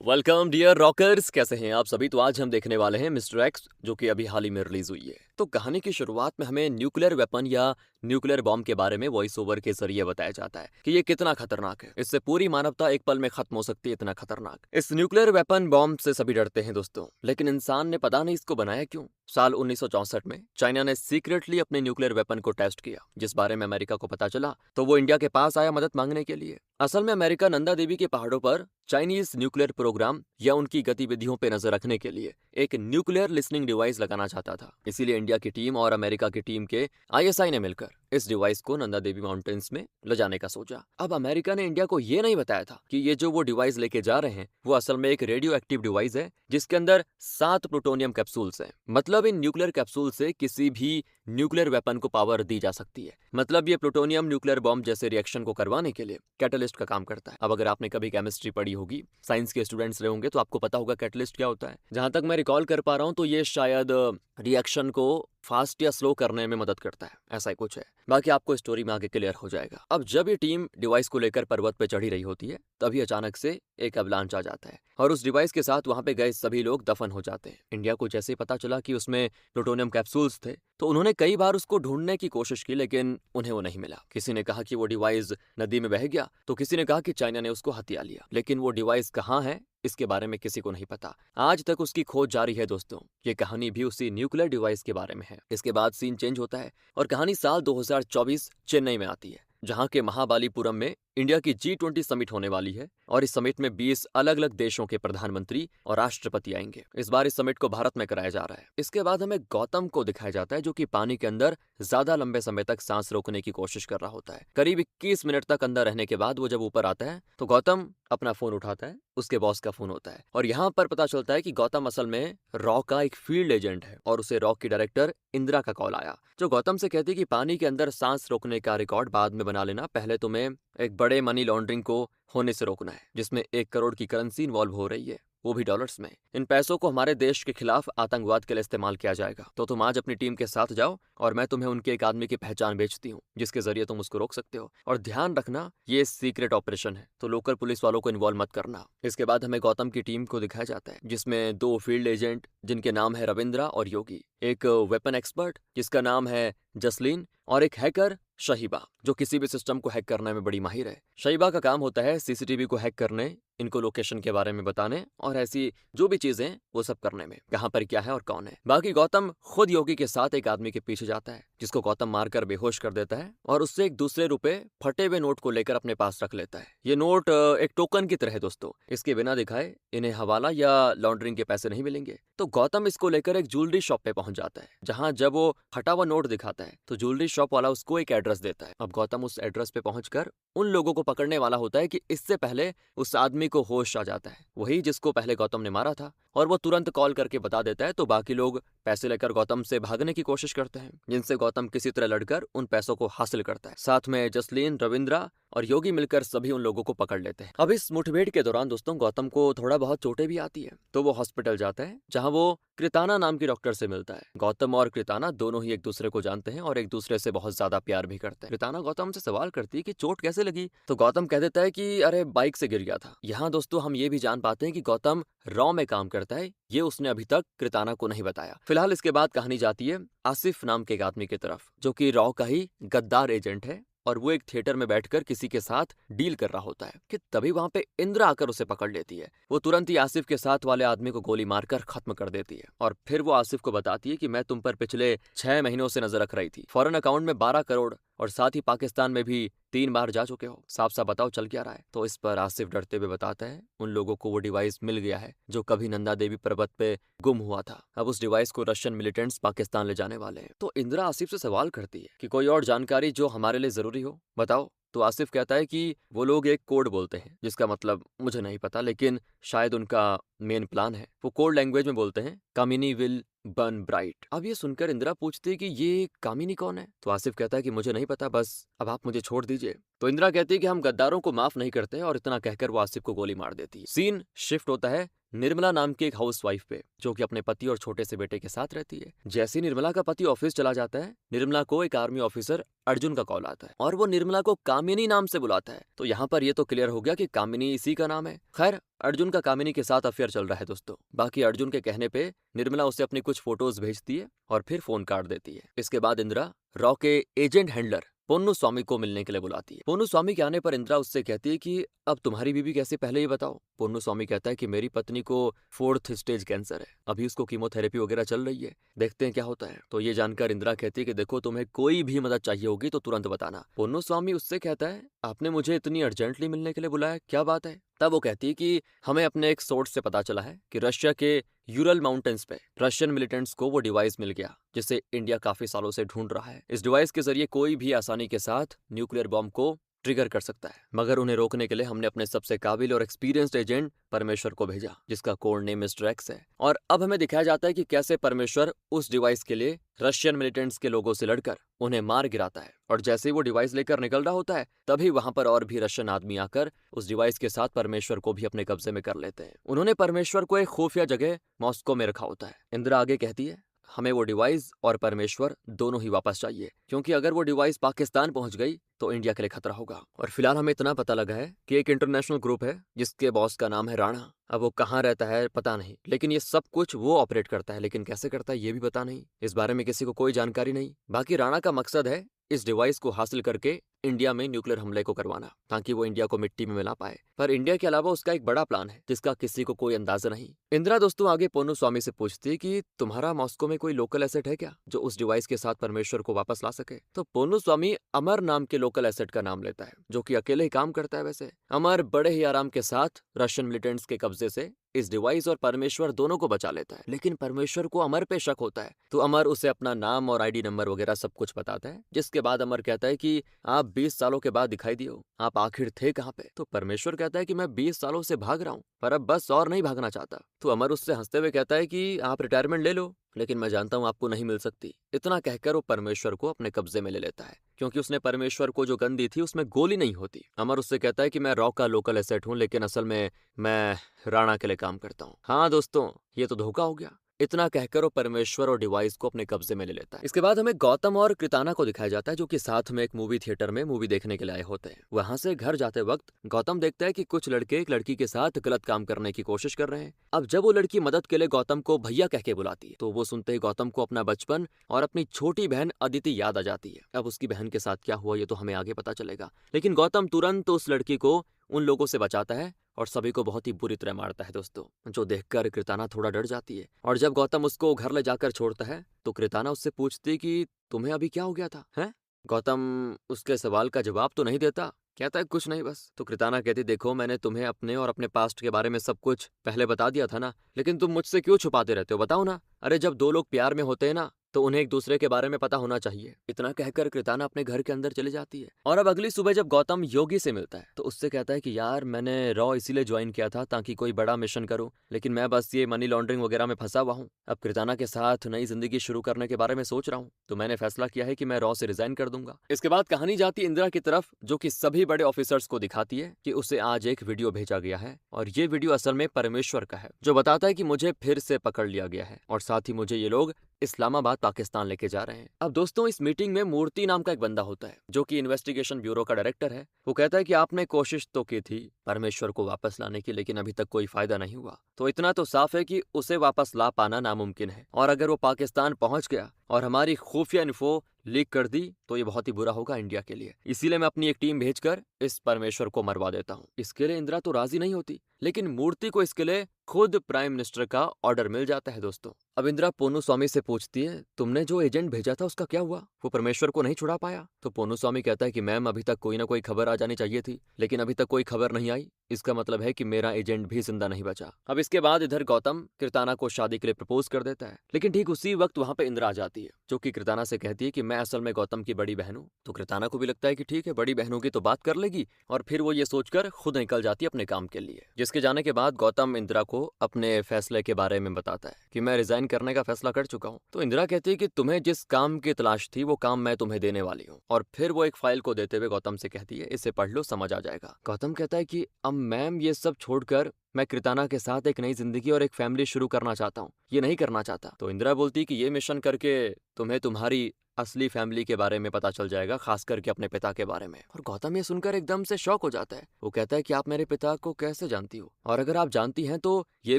Welcome dear rockers, कैसे हैं आप सभी। तो आज हम देखने वाले हैं मिस्टर एक्स, जो कि अभी हाल ही में रिलीज हुई है। तो कहानी की शुरुआत में हमें न्यूक्लियर वेपन या न्यूक्लियर बॉम्ब के बारे में वॉइस ओवर के जरिए बताया जाता है कि ये कितना खतरनाक है। इससे पूरी मानवता एक पल में खत्म हो सकती है, इतना खतरनाक। इस न्यूक्लियर वेपन बॉम्ब से सभी डरते हैं दोस्तों, लेकिन इंसान ने पता नहीं इसको बनाया क्यों। साल 1964 में चाइना ने सीक्रेटली अपने न्यूक्लियर वेपन को टेस्ट किया। जिस बारे में अमेरिका को पता चला तो वो इंडिया के पास आया मदद मांगने के लिए। असल में अमेरिका नंदा देवी के पहाड़ों पर चाइनीज न्यूक्लियर प्रोग्राम या उनकी गतिविधियों पर नजर रखने के लिए एक न्यूक्लियर लिसनिंग डिवाइस लगाना चाहता था। इसीलिए इंडिया की टीम और अमेरिका की टीम के आईएसआई ने मिलकर इस डिवाइस को नंदा देवी माउंटेन्स में ले जाने का सोचा। अब अमेरिका ने इंडिया को यह नहीं बताया था कि ये जो वो डिवाइस लेके जा रहे हैं वो असल में एक रेडियो एक्टिव डिवाइस है, जिसके अंदर 7 प्लूटोनियम कैप्सूल्स हैं। मतलब इन न्यूक्लियर कैप्सूल से किसी भी न्यूक्लियर वेपन को पावर दी जा सकती है। मतलब ये प्लूटोनियम न्यूक्लियर बॉम्ब जैसे रिएक्शन को करवाने के लिए कैटलिस्ट का काम करता है। अब अगर आपने कभी केमिस्ट्री पढ़ी होगी, साइंस के स्टूडेंट्स रहे होंगे, तो आपको पता होगा कैटलिस्ट क्या होता है। जहां तक मैं रिकॉल कर पा रहा हूं तो ये शायद रिएक्शन को फास्ट या स्लो करने में मदद करता है, ऐसा ही कुछ है। बाकी आपको स्टोरी में आगे क्लियर हो जाएगा। अब जब ये टीम डिवाइस को लेकर पर्वत पे चढ़ी रही होती है, तभी अचानक से एक अवलांच आ जाता है और उस डिवाइस के साथ वहां पे गए सभी लोग दफन हो जाते हैं। इंडिया को जैसे ही पता चला कि उसमें प्लूटोनियम कैप्सूल्स थे, तो उन्होंने कई बार उसको ढूंढने की कोशिश की, लेकिन उन्हें वो नहीं मिला। किसी ने कहा कि वो डिवाइस नदी में बह गया, तो किसी ने कहा कि चाइना ने उसको हथिया लिया। लेकिन वो डिवाइस कहाँ है, इसके बारे में किसी को नहीं पता। आज तक उसकी खोज जारी है दोस्तों। ये कहानी भी उसी न्यूक्लियर डिवाइस के बारे में है। इसके बाद सीन चेंज होता है और कहानी साल 2024 चेन्नई में आती है, जहां के महाबलीपुरम में इंडिया की G20 समिट होने वाली है और इस समिट में 20 अलग अलग देशों के प्रधानमंत्री और राष्ट्रपति आएंगे। इस बार इस समिट को भारत में कराया जा रहा है। इसके बाद हमें गौतम को दिखाया जाता है, जो कि पानी के अंदर ज्यादा लंबे समय तक सांस रोकने की कोशिश कर रहा होता है। करीब 21 मिनट तक अंदर रहने के बाद वो जब ऊपर आता है तो गौतम अपना फोन उठाता है। उसके बॉस का फोन होता है और यहाँ पर पता चलता है कि गौतम असल में रॉ का एक फील्ड एजेंट है और उसे रॉ की डायरेक्टर इंदिरा का कॉल आया, जो गौतम से कहती है कि पानी के अंदर सांस रोकने का रिकॉर्ड बाद में बना लेना, पहले तुम्हें एक बड़े मनी लॉन्ड्रिंग को होने से रोकना है, जिसमें 1 करोड़ की करेंसी इन्वॉल्व हो रही है, वो भी डॉलर्स में। इन पैसों को हमारे देश के खिलाफ आतंकवाद के लिए इस्तेमाल किया जाएगा। तो तुम आज अपनी टीम के साथ जाओ और मैं तुम्हें उनके एक आदमी की पहचान बेचती हूँ, जिसके जरिए तुम उसको रोक सकते हो। और ध्यान रखना, ये सीक्रेट ऑपरेशन है, तो लोकल पुलिस वालों को इन्वॉल्व मत करना। इसके बाद हमें गौतम की टीम को दिखाया जाता है, जिसमें 2 फील्ड एजेंट जिनके नाम है रविंद्रा और योगी, एक वेपन एक्सपर्ट जिसका नाम है जसलीन, और एक हैकर शहीबा, जो किसी भी सिस्टम को हैक करने में बड़ी माहिर है। शहीबा का काम होता है सीसीटीवी को हैक करने, इनको लोकेशन के बारे में बताने और ऐसी जो भी चीजें वो सब करने में, कहां पर क्या है और कौन है। बाकी गौतम खुद योगी के साथ एक आदमी के पीछे जाता है, जिसको गौतम मारकर बेहोश कर देता है और उससे एक दूसरे रुपए फटे हुए नोट को लेकर अपने पास रख लेता है। ये नोट एक टोकन की तरह है दोस्तों। इसके बिना दिखाए इन्हें हवाला या लॉन्ड्रिंग के पैसे नहीं मिलेंगे। तो गौतम इसको लेकर एक ज्वेलरी शॉप पे पहुंच जाता है, जहां जब वो फटा हुआ नोट दिखाता है तो ज्वेलरी शॉप वाला उसको एक एड्रेस देता है। अब गौतम उस एड्रेस पे पहुंचकर उन लोगों को पकड़ने वाला होता है कि इससे पहले उस आदमी को होश आ जाता है, वही जिसको पहले गौतम ने मारा था, और वो तुरंत कॉल करके बता देता है। तो बाकी लोग पैसे लेकर गौतम से भागने की कोशिश करते हैं, जिनसे गौतम किसी तरह लड़कर उन पैसों को हासिल करता है। साथ में जसलीन, रविंद्रा और योगी मिलकर सभी उन लोगों को पकड़ लेते हैं। अब इस मुठभेड़ के दौरान दोस्तों गौतम को थोड़ा बहुत चोटें भी आती है, तो वो हॉस्पिटल जाता है, जहां वो कृताना नाम की डॉक्टर से मिलता है। गौतम और कृताना दोनों ही एक दूसरे को जानते हैं और एक दूसरे से बहुत ज्यादा प्यार भी करते हैं। कृताना गौतम से सवाल करती है कि चोट कैसे लगी, तो गौतम कह देता है कि अरे बाइक से गिर गया था। यहाँ दोस्तों हम ये भी जान पाते हैं कि गौतम रॉ में काम करता है, ये उसने अभी तक कृताना को नहीं बताया। फिलहाल इसके बाद कहानी जाती है आसिफ नाम के एक आदमी की तरफ, जो कि रॉ का ही गद्दार एजेंट है, और वो एक थिएटर में बैठकर किसी के साथ डील कर रहा होता है कि तभी वहां पे इंदिरा आकर उसे पकड़ लेती है। वो तुरंत ही आसिफ के साथ वाले आदमी को गोली मारकर खत्म कर देती है और फिर वो आसिफ को बताती है कि मैं तुम पर पिछले 6 महीनों से नजर रख रही थी। फॉरेन अकाउंट में 12 करोड़ और साथ ही पाकिस्तान में भी 3 बार जा चुके हो, साफ साफ बताओ चल क्या रहा है। तो इस पर आसिफ डरते हुए बताता है उन लोगों को वो डिवाइस मिल गया है जो कभी नंदा देवी पर्वत पे गुम हुआ था। अब उस डिवाइस को रशियन मिलिटेंट्स पाकिस्तान ले जाने वाले हैं। तो इंदिरा आसिफ से सवाल करती है कि कोई और जानकारी जो हमारे लिए जरूरी हो बताओ। तो आसिफ कहता है कि वो लोग एक कोड बोलते हैं, जिसका मतलब मुझे नहीं पता, लेकिन शायद उनका मेन प्लान है। वो कोड लैंग्वेज में बोलते हैं कामिनी विल बर्न ब्राइट। अब ये सुनकर इंदिरा पूछती है कि ये कामिनी कौन है। तो आसिफ कहता है कि मुझे नहीं पता, बस अब आप मुझे छोड़ दीजिए। तो इंदिरा कहती है कि हम गद्दारों को माफ नहीं करते और इतना कहकर वो आसिफ को गोली मार देती है। सीन शिफ्ट होता है निर्मला नाम की एक हाउसवाइफ पे, जो कि अपने पति और छोटे से बेटे के साथ रहती है। जैसे ही निर्मला का पति ऑफिस चला जाता है, निर्मला को एक आर्मी ऑफिसर अर्जुन का कॉल आता है और वो निर्मला को कामिनी नाम से बुलाता है। तो यहाँ पर ये तो क्लियर हो गया कि कामिनी इसी का नाम है। खैर, अर्जुन का कामिनी के साथ अफेयर चल रहा है दोस्तों। बाकी अर्जुन के कहने पे निर्मला उसे अपनी कुछ फोटोज भेजती है और फिर फोन काट देती है। इसके बाद इंदिरा रॉ के एजेंट हैंडलर पोन्नू स्वामी को मिलने के लिए बुलाती है। पोन्नू स्वामी के आने पर इंदिरा उससे कहती है कि अब तुम्हारी बीवी कैसे, पहले ये बताओ। पोन्नू स्वामी कहता है कि मेरी पत्नी को 4th स्टेज कैंसर है, अभी उसको कीमोथेरेपी वगैरह चल रही है, देखते हैं क्या होता है। तो ये जानकर इंदिरा कहती है कि देखो, तुम्हें कोई भी मदद चाहिए होगी तो तुरंत बताना। पोन्नू स्वामी उससे कहता है, आपने मुझे इतनी अर्जेंटली मिलने के लिए बुलाया, क्या बात है। तब वो कहती है कि हमें अपने एक सोर्स से पता चला है कि रशिया के यूरल माउंटेन्स पे रशियन मिलिटेंट्स को वो डिवाइस मिल गया जिसे इंडिया काफी सालों से ढूंढ रहा है। इस डिवाइस के जरिए कोई भी आसानी के साथ न्यूक्लियर बॉम्ब को ट्रिगर कर सकता है, मगर उन्हें रोकने के लिए हमने अपने सबसे काबिल और एक्सपीरियंस्ड एजेंट परमेश्वर को भेजा, जिसका कोड नेम मिस्टर एक्स है। और अब हमें दिखाया जाता है कि कैसे परमेश्वर उस डिवाइस के लिए रशियन मिलिटेंट्स के लोगों से लड़कर उन्हें मार गिराता है। और जैसे ही वो डिवाइस लेकर निकल रहा होता है, तभी वहां पर और भी रशियन आदमी आकर उस डिवाइस के साथ परमेश्वर को भी अपने कब्जे में कर लेते हैं। उन्होंने परमेश्वर को एक खुफिया जगह मॉस्को में रखा होता है। इंदिरा आगे कहती है, हमें वो डिवाइस और परमेश्वर दोनों ही वापस चाहिए, क्योंकि अगर वो डिवाइस पाकिस्तान पहुंच गई तो इंडिया के लिए खतरा होगा। और फिलहाल हमें इतना पता लगा है कि एक इंटरनेशनल ग्रुप है जिसके बॉस का नाम है राणा। अब वो कहाँ रहता है पता नहीं, लेकिन ये सब कुछ वो ऑपरेट करता है, लेकिन कैसे करता है ये भी पता नहीं। इस बारे में किसी को कोई जानकारी नहीं। बाकी राणा का मकसद है इस डिवाइस को हासिल करके इंडिया में न्यूक्लियर हमले को करवाना, ताकि वो इंडिया को मिट्टी में मिला पाए। पर इंडिया के अलावा उसका एक बड़ा प्लान है जिसका किसी को कोई अंदाजा नहीं। इंदिरा दोस्तों आगे पोन्नू स्वामी से पूछती है कि तुम्हारा मॉस्को में कोई लोकल एसेट है क्या जो उस डिवाइस के साथ परमेश्वर को वापस ला सके। तो पोन्नू स्वामी अमर नाम के लोकल एसेट का नाम लेता है, जो कि अकेले ही काम करता है। वैसे अमर बड़े ही आराम के साथ रशियन मिलिटेंट्स के कब्जे से इस डिवाइस और परमेश्वर दोनों को बचा लेता है। लेकिन परमेश्वर को अमर पे शक होता है, तो अमर उसे अपना नाम और आईडी नंबर वगैरह सब कुछ बताता है। जिसके बाद अमर कहता है कि आप 20 सालों के बाद दिखाई दिए हो, आप आखिर थे कहाँ पे। तो परमेश्वर कहता है कि मैं 20 सालों से भाग रहा हूँ, पर अब बस और नहीं भागना चाहता। तो अमर उससे हंसते हुए कहता है कि आप रिटायरमेंट ले लो, लेकिन मैं जानता हूँ आपको नहीं मिल सकती। इतना कहकर वो परमेश्वर को अपने कब्जे में ले लेता है, क्योंकि उसने परमेश्वर को जो गन दी थी उसमें गोली नहीं होती। अमर उससे कहता है कि मैं रॉ का लोकल एसेट हूँ, लेकिन असल में मैं राणा के लिए काम करता हूँ। हाँ दोस्तों, ये तो धोखा हो गया। इतना कहकर वो परमेश्वर और डिवाइस को अपने कब्जे में ले लेता है। इसके बाद हमें गौतम और कृताना को दिखाया जाता है, जो कि साथ में एक मूवी थिएटर में मूवी देखने के लिए आए होते हैं। वहां से घर जाते वक्त गौतम देखता है कि कुछ लड़के एक लड़की के साथ गलत काम करने की कोशिश कर रहे हैं। अब जब वो लड़की मदद के लिए गौतम को भैया कह के बुलाती है, तो वो सुनते ही गौतम को अपना बचपन और अपनी छोटी बहन अदिति याद आ जाती है। अब उसकी बहन के साथ क्या हुआ ये तो हमें आगे पता चलेगा, लेकिन गौतम तुरंत उस लड़की को उन लोगों से बचाता है और सभी को बहुत ही बुरी तरह मारता है दोस्तों, जो देखकर कृताना थोड़ा डर जाती है। और जब गौतम उसको घर ले जाकर छोड़ता है तो कृताना उससे पूछती कि तुम्हें अभी क्या हो गया था, हैं? गौतम उसके सवाल का जवाब तो नहीं देता, कहता है कुछ नहीं बस। तो कृताना कहती, देखो मैंने तुम्हें अपने और अपने पास्ट के बारे में सब कुछ पहले बता दिया था ना, लेकिन तुम मुझसे क्यों छुपाते रहते हो, बताओ ना। अरे जब दो लोग प्यार में होते हैं ना, तो उन्हें एक दूसरे के बारे में पता होना चाहिए। इतना कहकर कृताना अपने घर के अंदर चली जाती है। और अब अगली सुबह जब गौतम योगी से मिलता है तो उससे कहता है कि यार मैंने रॉ इसीलिए ज्वाइन किया था ताकि कोई बड़ा मिशन करूं, लेकिन मैं बस ये मनी लॉन्ड्रिंग वगैरह में फंसा हुआ हूँ। अब कृताना के साथ नई जिंदगी शुरू करने के बारे में सोच रहा हूँ, तो मैंने फैसला किया है कि मैं रॉ से रिजाइन कर दूंगा। इसके बाद कहानी जाती इंदिरा की तरफ, जो कि सभी बड़े ऑफिसर्स को दिखाती है कि उसे आज एक वीडियो भेजा गया है, और ये वीडियो असल में परमेश्वर का है, जो बताता है कि मुझे फिर से पकड़ लिया गया है और साथ ही मुझे ये लोग इस्लामाबाद पाकिस्तान लेके जा रहे हैं। अब दोस्तों इस मीटिंग में मूर्ति नाम का एक बंदा होता है, जो कि इन्वेस्टिगेशन ब्यूरो का डायरेक्टर है। वो कहता है कि आपने कोशिश तो की थी परमेश्वर को वापस लाने की, लेकिन अभी तक कोई फायदा नहीं हुआ। तो इतना तो साफ है कि उसे वापस ला पाना नामुमकिन है, और अगर वो पाकिस्तान पहुंच गया और हमारी खुफिया इन्फो लीक कर दी तो ये बहुत ही बुरा होगा इंडिया के लिए। इसीलिए मैं अपनी एक टीम भेजकर इस परमेश्वर को मरवा देता हूँ। इसके लिए इंदिरा तो राजी नहीं होती, लेकिन मूर्ति को इसके लिए खुद प्राइम मिनिस्टर का ऑर्डर मिल जाता है दोस्तों। अब इंदिरा पोन्नू स्वामी से पूछती है, तुमने जो एजेंट भेजा था उसका क्या हुआ, वो परमेश्वर को नहीं छुड़ा पाया? तो पोन्नू स्वामी कहता है कि मैम अभी तक कोई ना कोई खबर आ जानी चाहिए थी, लेकिन अभी तक कोई खबर नहीं आई। इसका मतलब है कि मेरा एजेंट भी जिंदा नहीं बचा। अब इसके बाद इधर गौतम कृताना को शादी के लिए प्रपोज कर देता है, लेकिन ठीक उसी वक्त वहां पे इंदिरा आ जाती है, जो कि कृताना से कहती है कि मैं असल में गौतम की बड़ी बहन हूँ। तो कृताना को भी लगता है कि ठीक है, बड़ी बहनों की तो बात कर लेगी, और फिर वो ये सोचकर खुद निकल जाती है अपने काम के लिए। जिसके जाने के बाद गौतम इंदिरा को को अपने फैसले के बारे में बताता है कि मैं रिजाइन करने का फैसला कर चुका हूँ। तो इंदिरा कहती है कि तुम्हें जिस काम की तलाश थी वो काम मैं तुम्हें देने वाली हूँ। और फिर वो एक फाइल को देते हुए गौतम से कहती है, इसे पढ़ लो, समझ आ जाएगा। गौतम कहता है कि अब मैम ये सब छोड़कर मैं कृताना के साथ एक नई जिंदगी और एक फैमिली शुरू करना चाहता हूँ, ये नहीं करना चाहता। तो इंदिरा बोलती है कि ये मिशन करके तुम्हें तुम्हारी असली फैमिली के बारे में पता चल जाएगा, खास करके अपने पिता के बारे में। और गौतम ये सुनकर एकदम से शॉक हो जाता है। वो कहता है कि आप मेरे पिता को कैसे जानती हो, और अगर आप जानती हैं तो ये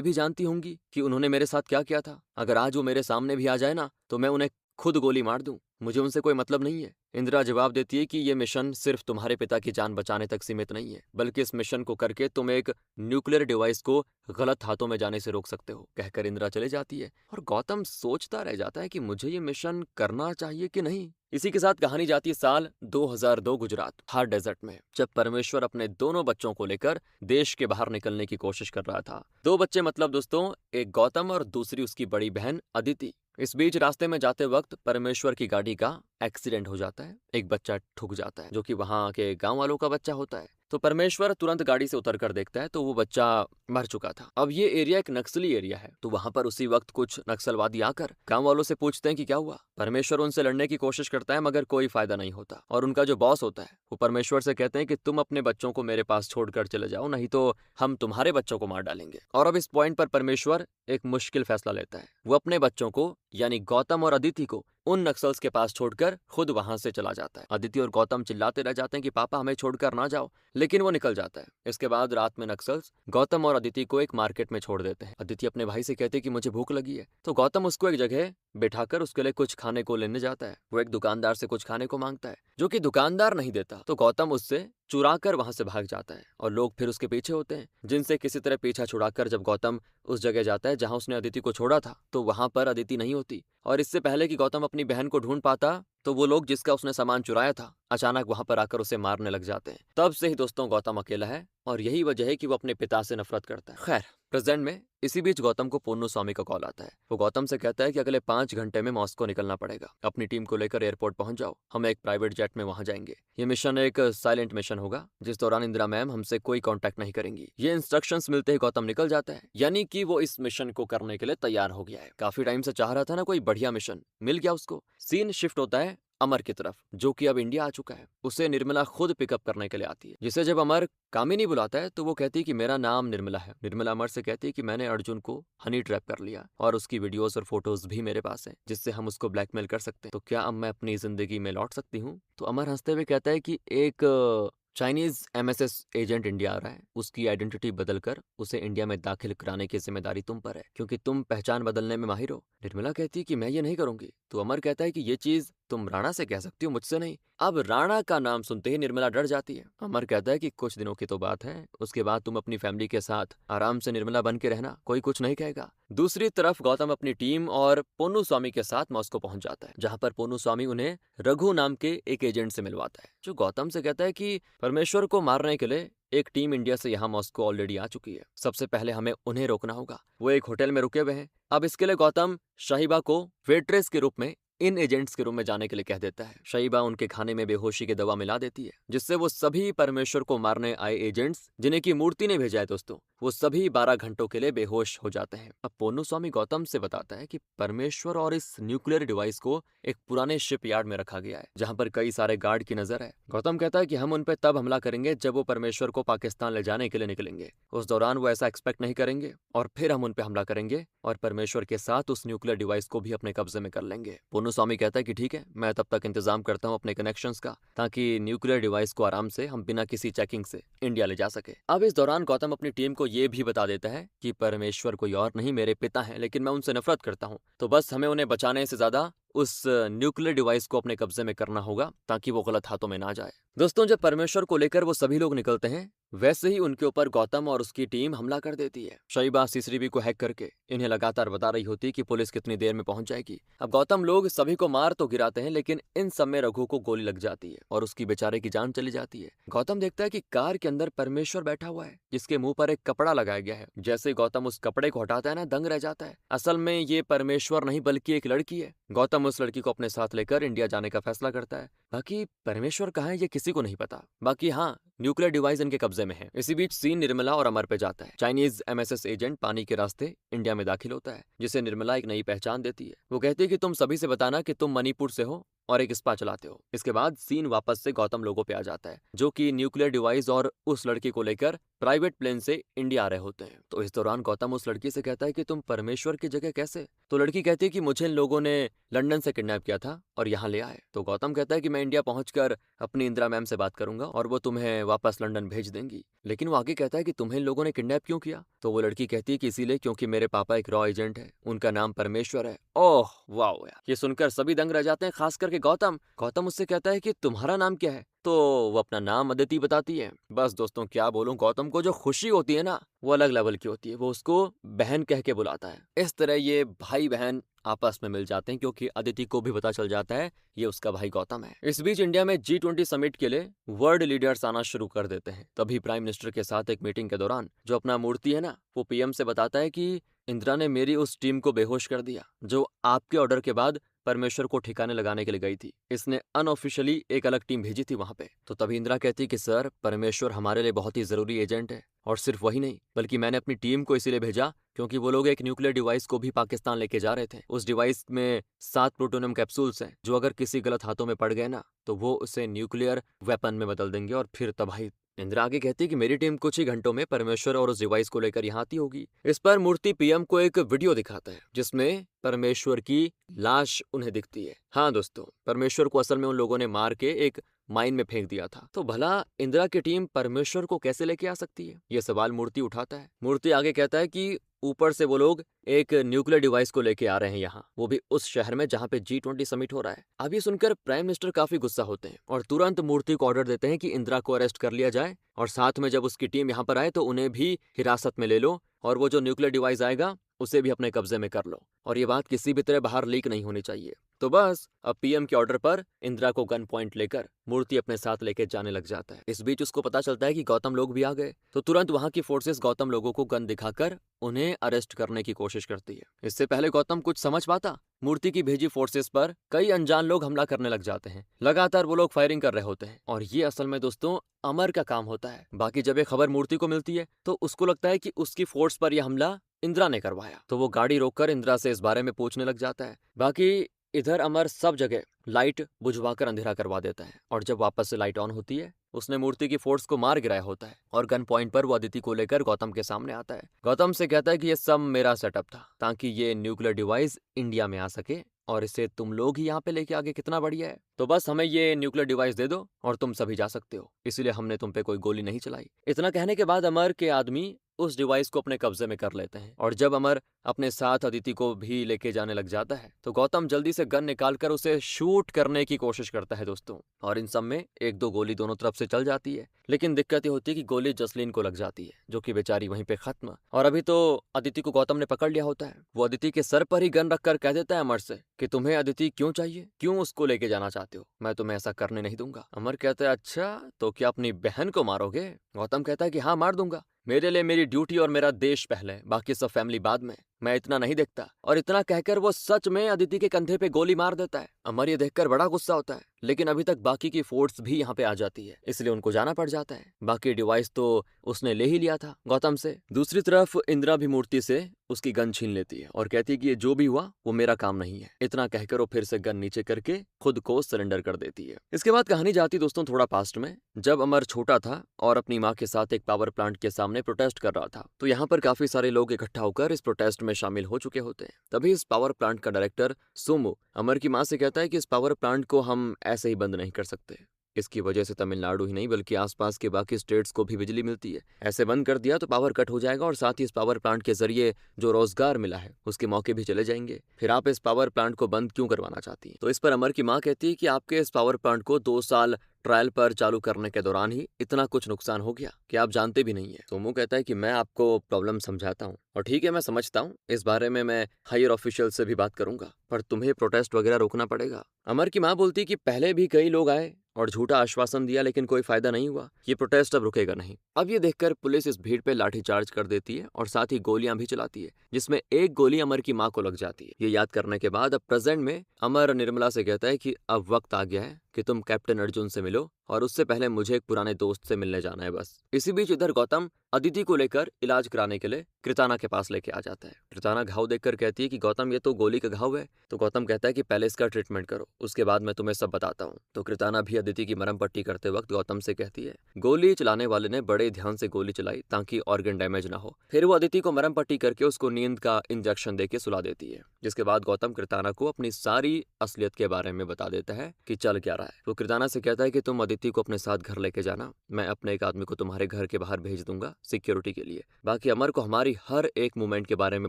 भी जानती होंगी कि उन्होंने मेरे साथ क्या किया था। अगर आज वो मेरे सामने भी आ जाए ना तो मैं उन्हें खुद गोली मार दूं, मुझे उनसे कोई मतलब नहीं है। इंदिरा जवाब देती है कि ये मिशन सिर्फ तुम्हारे पिता की जान बचाने तक सीमित नहीं है, बल्कि इस मिशन को करके तुम एक न्यूक्लियर डिवाइस को गलत हाथों में जाने से रोक सकते हो। कहकर इंदिरा चले जाती है और गौतम सोचता रह जाता है कि मुझे ये मिशन करना चाहिए कि नहीं। इसी के साथ कहानी जाती है साल 2002 गुजरात, थार डेजर्ट में, जब परमेश्वर अपने दोनों बच्चों को लेकर देश के बाहर निकलने की कोशिश कर रहा था। 2 बच्चे मतलब दोस्तों, एक गौतम और दूसरी उसकी बड़ी बहन अदिति। इस बीच रास्ते में जाते वक्त परमेश्वर की गाड़ी का एक्सीडेंट हो जाता है। एक बच्चा ठुक जाता है जो कि वहां के गांव वालों का बच्चा होता है। तो परमेश्वर तुरंत गाड़ी से उतरकर देखता है तो वो बच्चा मर चुका था। अब ये एरिया एक नक्सली एरिया है, तो वहां पर उसी वक्त कुछ नक्सलवादी आकर गांव वालों से पूछते हैं कि क्या हुआ। परमेश्वर उनसे लड़ने की कोशिश करता है मगर कोई फायदा नहीं होता। और उनका जो बॉस होता है वो परमेश्वर से कहते हैं कि तुम अपने बच्चों को मेरे पास छोड़कर चले जाओ, नहीं तो हम तुम्हारे बच्चों को मार डालेंगे। और अब इस पॉइंट पर परमेश्वर एक मुश्किल फैसला लेता है। वो अपने बच्चों को यानी गौतम और अदिति को उन नक्सल्स के पास छोड़कर खुद वहां से चला जाता है। अदिति और गौतम चिल्लाते रह जाते हैं कि पापा हमें छोड़कर ना जाओ, लेकिन वो निकल जाता है। इसके बाद रात में नक्सल्स गौतम और अदिति को एक मार्केट में छोड़ देते हैं। अदिति अपने भाई से कहती है कि मुझे भूख लगी है, तो गौतम उसको एक जगह बिठाकर उसके लिए कुछ खाने को लेने जाता है। वो एक दुकानदार से कुछ खाने को मांगता है, जो कि दुकानदार नहीं देता, तो गौतम उससे चुरा कर वहां से भाग जाता है और लोग फिर उसके पीछे होते हैं, जिनसे किसी तरह पीछा छुड़ाकर जब गौतम उस जगह जाता है जहां उसने अदिति को छोड़ा था, तो वहां पर अदिति नहीं होती। और इससे पहले कि गौतम अपनी बहन को ढूंढ पाता, तो वो लोग जिसका उसने सामान चुराया था अचानक वहां पर आकर उसे मारने लग जाते हैं। तब से ही दोस्तों गौतम अकेला है और यही वजह है कि वो अपने पिता से नफरत करता है। खैर, प्रेजेंट में इसी बीच गौतम को पोन्नू स्वामी का कॉल आता है। वो गौतम से कहता है कि अगले 5 घंटे में मॉस्को निकलना पड़ेगा, अपनी टीम को लेकर एयरपोर्ट पहुंच जाओ, हम एक प्राइवेट जेट में वहां जाएंगे। ये मिशन एक साइलेंट मिशन होगा, जिस दौरान इंदिरा मैम हमसे कोई कांटेक्ट नहीं करेंगी। ये इंस्ट्रक्शंस मिलते ही गौतम निकल जाता है, यानी कि वो इस मिशन को करने के लिए तैयार हो गया है। काफी टाइम से चाह रहा था ना कोई बढ़िया मिशन, मिल गया उसको। सीन शिफ्ट होता है अमर की तरफ, जो कि अब इंडिया आ चुका है। उसे निर्मला खुद पिकअप करने के लिए आती है, जिसे जब अमर कामिनी बुलाता है तो वो कहती है कि मेरा नाम निर्मला है। निर्मला अमर से कहती है कि मैंने अर्जुन को हनी ट्रैप कर लिया और उसकी वीडियोस और फोटोज भी मेरे पास है, जिससे हम उसको ब्लैकमेल कर सकते हैं। तो क्या अब मैं अपनी जिंदगी में लौट सकती हूँ? तो अमर हंसते हुए कहता है कि एक चाइनीज एमएसएस एजेंट इंडिया आ रहा है, उसकी आइडेंटिटी बदलकर उसे इंडिया में दाखिल कराने की जिम्मेदारी तुम पर है, क्योंकि तुम पहचान बदलने में माहिर हो। निर्मला कहती है कि मैं ये नहीं करूंगी। तो अमर कहता है कि ये चीज तुम राणा से कह सकती हो, मुझसे नहीं। अब राणा का नाम सुनते ही निर्मला डर जाती है। अमर कहता है कि कुछ दिनों की तो बात है, उसके बाद तुम अपनी फैमिली के साथ आराम से निर्मला बन के रहना, कोई कुछ नहीं कहेगा। दूसरी तरफ गौतम अपनी टीम और पोन्नू स्वामी के साथ मॉस्को पहुंच जाता है, जहां पर पोन्नू स्वामी उन्हें रघु नाम के एक एजेंट से मिलवाता है, जो गौतम से कहता है कि परमेश्वर को मारने के लिए एक टीम इंडिया से यहाँ मॉस्को ऑलरेडी आ चुकी है, सबसे पहले हमें उन्हें रोकना होगा। वो एक होटल में रुके हुए हैं। अब इसके लिए गौतम शाहिबा को वेट्रेस के रूप में इन एजेंट्स के रूम में जाने के लिए कह देता है। शाहिबा उनके खाने में बेहोशी की दवा मिला देती है, जिससे वो सभी परमेश्वर को मारने आए एजेंट्स, जिन्हें की मूर्ति ने भेजा है दोस्तों, वो सभी 12 घंटों के लिए बेहोश हो जाते हैं। अब पोन्नू स्वामी गौतम से बताता है कि परमेश्वर और इस न्यूक्लियर डिवाइस को एक पुराने शिपयार्ड में रखा गया है, जहां पर कई सारे गार्ड की नजर है। गौतम कहता है कि हम उन पर तब हमला करेंगे जब वो परमेश्वर को पाकिस्तान ले जाने के लिए निकलेंगे। उस दौरान वो ऐसा एक्सपेक्ट नहीं करेंगे और फिर हम उन पर हमला करेंगे और परमेश्वर के साथ उस न्यूक्लियर डिवाइस को भी अपने कब्जे में कर लेंगे। पोन्नू स्वामी कहता है कि ठीक है, मैं तब तक इंतजाम करता हूँ अपने कनेक्शंस का, ताकि न्यूक्लियर डिवाइस को आराम से हम बिना किसी चेकिंग से इंडिया ले जा सके। अब इस दौरान गौतम अपनी टीम को ये भी बता देता है कि परमेश्वर कोई और नहीं, मेरे पिता हैं, लेकिन मैं उनसे नफरत करता हूँ, तो बस हमें उन्हें बचाने से ज्यादा उस न्यूक्लियर डिवाइस को अपने कब्जे में करना होगा, ताकि वो गलत हाथों में ना जाए। दोस्तों, जब परमेश्वर को लेकर वो सभी लोग निकलते हैं, वैसे ही उनके ऊपर गौतम और उसकी टीम हमला कर देती है। शाहिबा सीसीटीवी को हैक करके इन्हें लगातार बता रही होती कि पुलिस कितनी देर में पहुंच जाएगी। अब गौतम लोग सभी को मार तो गिराते हैं, लेकिन इन सब में रघु को गोली लग जाती है और उसकी बेचारे की जान चली जाती है। गौतम देखता है कि कार के अंदर परमेश्वर बैठा हुआ है, जिसके मुंह पर एक कपड़ा लगाया गया है। जैसे गौतम उस कपड़े को हटाता है ना, दंग रह जाता है। असल में ये परमेश्वर नहीं बल्कि एक लड़की है। गौतम उस लड़की को अपने साथ लेकर इंडिया जाने का फैसला करता है। बाकी परमेश्वर कहाँ है ये किसी को नहीं पता। बाकी हाँ, न्यूक्लियर डिवाइस इनके कब्जे में है। इसी बीच सीन निर्मला और अमर पे जाता है। चाइनीज MSS एजेंट पानी के रास्ते इंडिया में दाखिल होता है, जिसे निर्मला एक नई पहचान देती है। वो कहती है कि तुम सभी से बताना कि तुम मणिपुर से हो और एक स्पा चलाते हो। इसके बाद सीन वापस से गौतम लोगों पे आ जाता है, जो कि न्यूक्लियर डिवाइस और उस लड़की को लेकर प्राइवेट प्लेन से इंडिया आ रहे होते हैं। तो इस दौरान गौतम उस लड़की से कहता है कि तुम परमेश्वर की जगह कैसे? तो लड़की कहती है कि मुझे इन लोगों ने लंदन से किडनैप किया था और यहाँ ले आए। तो गौतम कहता है कि मैं इंडिया पहुंचकर अपनी इंदिरा मैम से बात करूंगा और वो तुम्हें वापस लंदन भेज देंगी। लेकिन वो आगे कहता है कि तुम्हें इन लोगों ने किडनैप क्यों किया? तो वो लड़की कहती है कि इसीलिए क्योंकि मेरे पापा एक रॉ एजेंट है, उनका नाम परमेश्वर है। ओह वाह यार, ये सुनकर सभी दंग रह जाते हैं, खास करके गौतम। गौतम उससे कहता है कि तुम्हारा नाम क्या है? तो वो अपना नाम अदिति बताती है। बस दोस्तों क्या बोलूं, गौतम को जो खुशी होती है ना, वो अलग लेवल की होती है। वो उसको बहन कह के बुलाता है। इस तरह ये भाई बहन आपस में मिल जाते हैं, क्योंकि अदिति को भी पता चल जाता है ये उसका भाई गौतम है। इस बीच इंडिया में G20 समिट के लिए वर्ल्ड लीडर्स आना शुरू कर देते हैं। तभी प्राइम मिनिस्टर के साथ एक मीटिंग के दौरान जो अपना मूर्ति है ना, वो PM से बताता है कि इंदिरा ने मेरी उस टीम को बेहोश कर दिया जो आपके ऑर्डर के बाद परमेश्वर को ठिकाने लगाने के लिए गई थी। इसने अनऑफिशियली एक अलग टीम भेजी थी वहां पे। तो तभी इंदिरा कहती कि सर, परमेश्वर हमारे लिए बहुत ही जरूरी एजेंट है, और सिर्फ वही नहीं बल्कि मैंने अपनी टीम को इसीलिए भेजा क्योंकि वो लोग एक न्यूक्लियर डिवाइस को भी पाकिस्तान लेके जा रहे थे। उस डिवाइस में 7 प्लूटोनियम कैप्सूल्स हैं, जो अगर किसी गलत हाथों में पड़ गए ना, तो वो उसे न्यूक्लियर वेपन में बदल देंगे और फिर तबाही। इंदिरा आगे कहती है कि मेरी टीम कुछ ही घंटों में परमेश्वर और उस डिवाइस को लेकर यहाँ आती होगी। इस पर मूर्ति PM को एक वीडियो दिखाता है जिसमें परमेश्वर की लाश उन्हें दिखती है। हाँ दोस्तों, परमेश्वर को असल में उन लोगों ने मार के एक माइन में फेंक दिया था। तो भला इंदिरा की टीम परमेश्वर को कैसे लेके आ सकती है? ये सवाल मूर्ति उठाता है। मूर्ति आगे कहता है कि ऊपर से वो लोग एक न्यूक्लियर डिवाइस को लेके आ रहे हैं यहाँ, वो भी उस शहर में जहाँ पे G20 समिट हो रहा है। अब ये सुनकर प्राइम मिनिस्टर काफी गुस्सा होते हैं और तुरंत मूर्ति को ऑर्डर देते हैं कि इंदिरा को अरेस्ट कर लिया जाए, और साथ में जब उसकी टीम यहाँ पर आए तो उन्हें भी हिरासत में ले लो, और वो जो न्यूक्लियर डिवाइस आएगा उसे भी अपने कब्जे में कर लो, और ये बात किसी भी तरह बाहर लीक नहीं होनी चाहिए। तो बस अब PM के ऑर्डर पर इंदिरा को गन पॉइंट लेकर मूर्ति अपने साथ लेके जाने लग जाता है। इस बीच उसको पता चलता है कि गौतम लोग भी आ गए, तो तुरंत वहां की फोर्सेस गौतम लोगों को गन दिखाकर उन्हें अरेस्ट करने की कोशिश करती है। इससे पहले गौतम कुछ समझ पाता, मूर्ति की भेजी फोर्सेस पर कई अनजान लोग हमला करने लग जाते हैं। लगातार वो लोग फायरिंग कर रहे होते हैं, और ये असल में दोस्तों अमर का काम होता है। बाकी जब ये खबर मूर्ति को मिलती है तो उसको लगता है कि उसकी फोर्स पर यह हमला इंदिरा ने करवाया, तो वो गाड़ी रोककर इंदिरा से इस बारे में पूछने लग जाता है। बाकी इधर अमर सब जगह लाइट बुझवाकर अंधेरा करवा देता है, और जब वापस से लाइट ऑन होती है, उसने मूर्ति की फोर्स को मार गिराया होता है, और गन पॉइंट पर वो अदिति को लेकर गौतम के सामने आता है। गौतम से कहता है कि ये सब मेरा सेटअप था ताकि ये न्यूक्लियर डिवाइस इंडिया में आ सके, और इसे तुम लोग ही यहाँ पे लेके आगे, कितना बढ़िया है। तो बस हमें ये न्यूक्लियर डिवाइस दे दो और तुम सभी जा सकते हो, इसीलिए हमने तुम पे कोई गोली नहीं चलाई। इतना कहने के बाद अमर के आदमी उस डिवाइस को अपने कब्जे में कर लेते हैं, और जब अमर अपने साथ अदिति को भी लेके जाने लग जाता है तो गौतम जल्दी से गन निकालकर उसे शूट करने की कोशिश करता है दोस्तों, और इन सब में 1-2 गोली दोनों तरफ से चल जाती है। लेकिन दिक्कत ये होती है कि गोली जसलीन को लग जाती है, जो कि बेचारी वहीं पे खत्म। और अभी तो अदिति को गौतम ने पकड़ लिया होता है। वो अदिति के सर पर ही गन रखकर कह देता है अमर से कि तुम्हें अदिति क्यों चाहिए, क्यों उसको लेके जाना चाहते हो, मैं तुम्हें ऐसा करने नहीं दूंगा। अमर कहता है अच्छा, तो क्या अपनी बहन को मारोगे? गौतम कहता है कि हाँ, मार दूंगा। मेरे लिए मेरी ड्यूटी और मेरा देश पहले, बाकी सब फैमिली बाद में, मैं इतना नहीं देखता। और इतना कहकर वो सच में अदिति के कंधे पे गोली मार देता है। अमर ये देखकर बड़ा गुस्सा होता है, लेकिन अभी तक बाकी की फोर्स भी यहाँ पे आ जाती है, इसलिए उनको जाना पड़ जाता है। बाकी डिवाइस तो उसने ले ही लिया था गौतम से। दूसरी तरफ इंदिरा भी मूर्ति से उसकी गन छीन लेती है और कहती है कि ये जो भी हुआ वो मेरा काम नहीं है। इतना कहकर वो फिर से गन नीचे करके खुद को सरेंडर कर देती है। इसके बाद कहानी जाती दोस्तों थोड़ा पास्ट में, जब अमर छोटा था और अपनी माँ के साथ एक पावर प्लांट के सामने प्रोटेस्ट कर रहा था, तो यहाँ पर काफी सारे लोग इकट्ठा होकर इस प्रोटेस्ट में शामिल हो चुके होते हैं। तभी इस पावर प्लांट का डायरेक्टर सोमू अमर की माँ से कहता है कि इस पावर प्लांट को हम ऐसे ही बंद नहीं कर सकते, इसकी वजह से तमिलनाडु ही नहीं बल्कि आसपास के बाकी स्टेट्स को भी बिजली मिलती है। ऐसे बंद कर दिया तो पावर कट हो जाएगा और साथ ही इस पावर प्लांट के जरिए जो रोजगार मिला है उसके मौके भी चले जाएंगे। फिर आप इस पावर प्लांट को बंद क्यों करवाना चाहती हैं? तो इस पर अमर की माँ कहती है कि आपके इस पावर प्लांट को 2 साल ट्रायल पर चालू करने के दौरान ही इतना कुछ नुकसान हो गया कि आप जानते भी नहीं है। सोमू कहता है कि मैं आपको प्रॉब्लम समझाता हूँ और ठीक है मैं समझता हूँ, इस बारे में मैं हायर ऑफिशियल से भी बात करूंगा, पर तुम्हें प्रोटेस्ट वगैरह रोकना पड़ेगा। अमर की माँ बोलती कि पहले भी कई लोग आए और झूठा आश्वासन दिया लेकिन कोई फायदा नहीं हुआ, ये प्रोटेस्ट अब रुकेगा नहीं। अब ये देखकर पुलिस इस भीड़ पे लाठीचार्ज कर देती है और साथ ही गोलियां भी चलाती है, जिसमें एक गोली अमर की माँ को लग जाती है। ये याद करने के बाद अब प्रेजेंट में अमर निर्मला से कहता है कि अब वक्त आ गया है कि तुम कैप्टन अर्जुन से मिलो और उससे पहले मुझे एक पुराने दोस्त से मिलने जाना है बस। इसी बीच इधर गौतम अदिति को लेकर इलाज कराने के लिए कृताना के पास लेके आ जाता है। कृताना घाव देखकर कहती है कि गौतम ये तो गोली का घाव है। तो गौतम कहता है कि पहले इसका ट्रीटमेंट करो, उसके बाद मैं तुम्हें सब बताता हूँ। तो कृताना भी अदिति की मरहम पट्टी करते वक्त गौतम से कहती है। गोली चलाने वाले ने बड़े ध्यान से गोली चलाई ताकि ऑर्गन डैमेज ना हो। फिर वो अदिति को मरहम पट्टी करके उसको नींद का इंजेक्शन देके सुला देती है। जिसके बाद गौतम कृताना को अपनी सारी असलियत के बारे में बता देता है कि चल क्या रहा है। वो कृताना से कहता है कि तुम अदिति को अपने साथ घर लेके जाना, मैं अपने एक आदमी को तुम्हारे घर के बाहर भेज दूंगा सिक्योरिटी के लिए। बाकी अमर को हमारी हर एक मूवमेंट के बारे में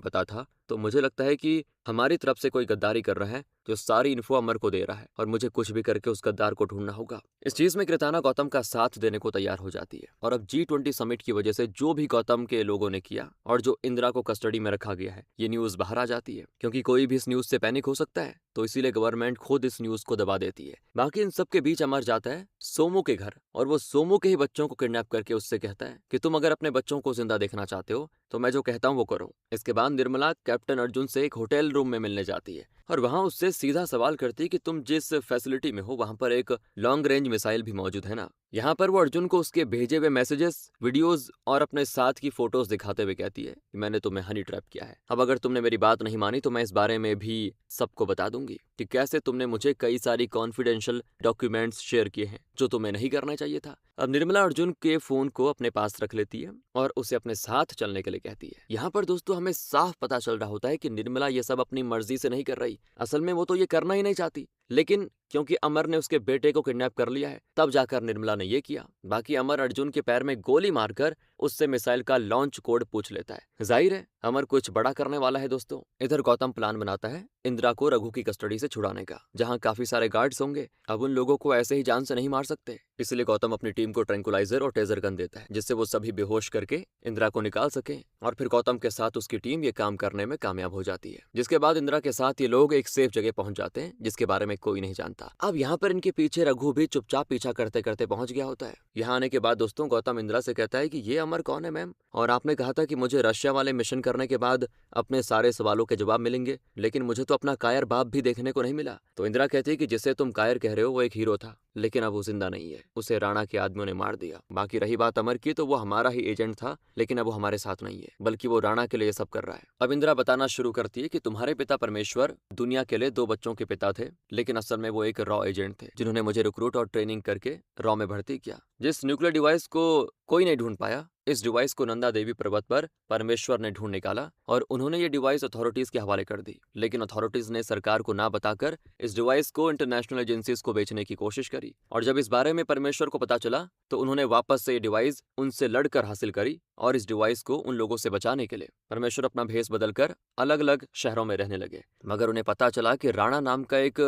पता था, तो मुझे लगता है कि हमारी तरफ से कोई गद्दारी कर रहा है जो सारी इन्फो अमर को दे रहा है और मुझे कुछ भी करके उस गद्दार को ढूंढना होगा। इस चीज में कृताना गौतम का साथ देने को तैयार हो जाती है। और अब G20 समिट की वजह से जो भी गौतम के लोगों ने किया और जो इंदिरा को कस्टडी में रखा गया है, ये न्यूज बाहर आ जाती है क्योंकि कोई भी इस न्यूज से पैनिक हो सकता है, तो इसीलिए गवर्नमेंट खुद इस न्यूज को दबा देती है। बाकी इन सब के बीच अमर जाता है सोमू के घर और वो सोमू के ही बच्चों को किडनैप करके उससे कहता है कि तुम अगर अपने बच्चों को जिंदा देखना चाहते हो तो मैं जो कहता हूँ वो करो। इसके बाद निर्मला कैप्टन अर्जुन से एक होटल रूम में मिलने जाती है और वहां उससे सीधा सवाल करती है कि तुम जिस फैसिलिटी में हो वहां पर एक लॉन्ग रेंज मिसाइल भी मौजूद है ना। यहाँ पर वो अर्जुन को उसके भेजे हुए मैसेजेस, वीडियोस और अपने साथ की फोटोज दिखाते हुए कहती है कि मैंने तुम्हें हनी ट्रैप किया है। अब अगर तुमने मेरी बात नहीं मानी तो मैं इस बारे में भी सबको बता दूंगी कि कैसे तुमने मुझे कई सारी कॉन्फिडेंशियल डॉक्यूमेंट्स शेयर किए हैं जो तुम्हें नहीं करना चाहिए था। अब निर्मला अर्जुन के फोन को अपने पास रख लेती है और उसे अपने साथ चलने के लिए कहती है। यहाँ पर दोस्तों हमें साफ पता चल रहा होता है कि निर्मला ये सब अपनी मर्जी से नहीं कर रही, असल में वो तो ये करना ही नहीं चाहती, लेकिन क्योंकि अमर ने उसके बेटे को किडनैप कर लिया है तब जाकर निर्मला ने ये किया। बाकी अमर अर्जुन के पैर में गोली मारकर उससे मिसाइल का लॉन्च कोड पूछ लेता है। जाहिर है अमर कुछ बड़ा करने वाला है दोस्तों। इधर गौतम प्लान बनाता है इंदिरा को रघु की कस्टडी से छुड़ाने का, जहां काफी सारे गार्ड्स होंगे। अब उन लोगों को ऐसे ही जान से नहीं मार सकते, इसलिए गौतम अपनी टीम को ट्रैंकुलाइजर और टेजर गन देता है जिससे वो सभी बेहोश करके इंदिरा को निकाल सके। और फिर गौतम के साथ उसकी टीम ये काम करने में कामयाब हो जाती है। जिसके बाद इंदिरा के साथ ये लोग एक सेफ जगह पहुंच जाते हैं जिसके बारे में कोई नहीं जानता। अब यहाँ पर इनके पीछे रघु भी चुपचाप पीछा करते करते पहुंच गया होता है। यहाँ आने के बाद दोस्तों गौतम इंदिरा से कहता है कि ये अमर कौन है मैम, और आपने कहा था कि मुझे रशिया वाले मिशन करने के बाद अपने सारे सवालों के जवाब मिलेंगे, लेकिन मुझे तो अपना कायर बाप भी देखने को नहीं मिला। तो इंदिरा कहती है कि जिसे तुम कायर कह रहे हो वो एक हीरो था, लेकिन अब वो जिंदा नहीं है, उसे राणा के आदमियों ने मार दिया। बाकी रही बात अमर की, तो वो हमारा ही एजेंट था, लेकिन अब वो हमारे साथ नहीं है, बल्कि वो राणा के लिए सब कर रहा है। अब इंदिरा बताना शुरू करती है कि तुम्हारे पिता परमेश्वर दुनिया के लिए 2 बच्चों के पिता थे, लेकिन असल में वो एक रॉ एजेंट थे जिन्होंने मुझे रिक्रूट और ट्रेनिंग करके रॉ में भर्ती किया। जिस न्यूक्लियर डिवाइस को कोई नहीं ढूंढ पाया, इस डिवाइस को नंदा देवी पर्वत पर परमेश्वर ने ढूंढ निकाला और उन्होंने ये डिवाइस अथॉरिटीज के हवाले कर दी। लेकिन अथॉरिटीज ने सरकार को ना बताकर इस डिवाइस को इंटरनेशनल एजेंसीज को बेचने की कोशिश करी, और जब इस बारे में परमेश्वर को पता चला तो उन्होंने वापस से ये डिवाइस उनसे लड़कर हासिल करी। और इस डिवाइस को उन लोगों से बचाने के लिए परमेश्वर अपना भेष बदलकर अलग अलग शहरों में रहने लगे। मगर उन्हें पता चला कि राणा नाम का एक